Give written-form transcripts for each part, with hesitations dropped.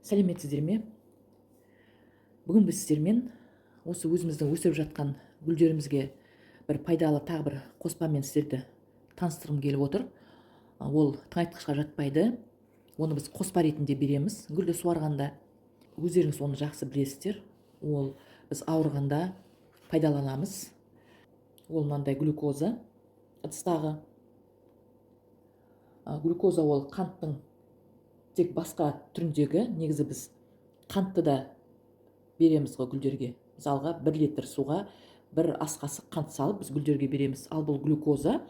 Сәлеметсіздер ме? Бүгін біз сіздермен осы өзіміздің өсіріп жатқан гүлдерімізге бір пайдалы тағы бір қоспамен сіздерді таныстырғым келіп отыр. Ол тыңайтқышқа жатпайды. Оны біз қоспа ретінде береміз. Гүлді суарғанда өздеріңіз оны жақсы білесіздер. Ол біз ауырғанда пайдаланамыз. Ол мынандай глюкоза. Ыдыстағы глюкоза ол қанттың тек басқа түріндегі. Негізі біз қантты да береміз ғой гүлдерге. Мысалға 1 литр суға 1 ас қасық қант салып біз гүлдерге береміз. Ал бұл глюкоза,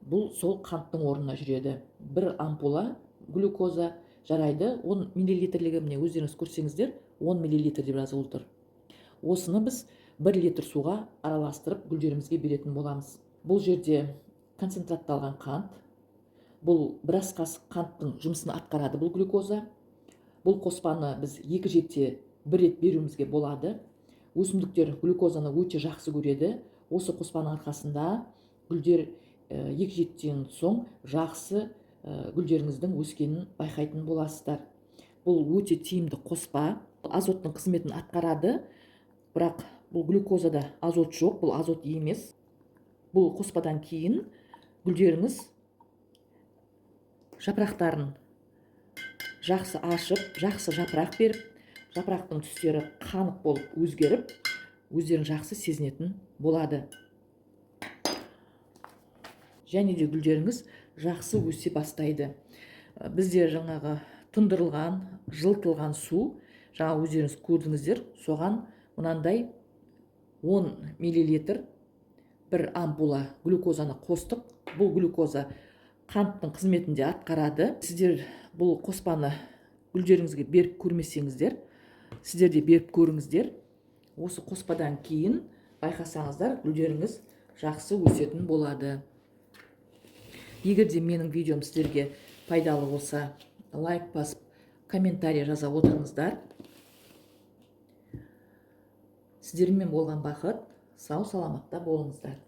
бұл сол қанттың орнына жүреді. 1 ампула глюкоза жарайды. 10 миллилитрлігі, міне өздеріңіз көрсеңіздер, 10 миллилитр деп жазылып тұр. Осыны біз 1 литр суға араластырып гүлдерімізге беретін боламыз. Бұл жерде концентратталған қант. Бұл 1 ас қасық қанттың жұмысын атқарады бұл глюкоза. Бұл қоспаны біз 2 жетте 1 рет беруімізге болады. Өсімдіктер глюкозаны өте жақсы көреді. Осы қоспаның арқасында гүлдер 2 жеттен соң жақсы гүлдеріңіздің өскенін байқайтын боласыздар. Бұл өте тиімді қоспа. Азоттың қызметін атқарады. Бірақ бұл глюкозада азот жоқ, бұл азот емес. Бұл қоспадан кейін гүлдеріңіз жапырақтарын жақсы ашып, жақсы жапырақ беріп, жапырақтың түстері қанық болып өзгеріп, өздерін жақсы сезінетін болады. Және де гүлдеріңіз жақсы өсе бастайды. Бізде жаңағы тұндырылған, жылытылған су, жаңа өздеріңіз көрдіңіздер, соған мынандай 10 миллилитр 1 ампула глюкозаны қостық. Бұл глюкоза қанттың қызметінде атқарады. Сіздер бұл қоспаны гүлдеріңізге беріп көрмесеңіздер, сіздер де беріп көріңіздер. Осы қоспадан кейін байқасаңыздар, гүлдеріңіз жақсы өсетін болады. Егер де менің видеом сіздерге пайдалы болса, лайк басып, комментарий жаза отырыңыздар. Сіздермен болған бақыт, сау саламатта болыңыздар.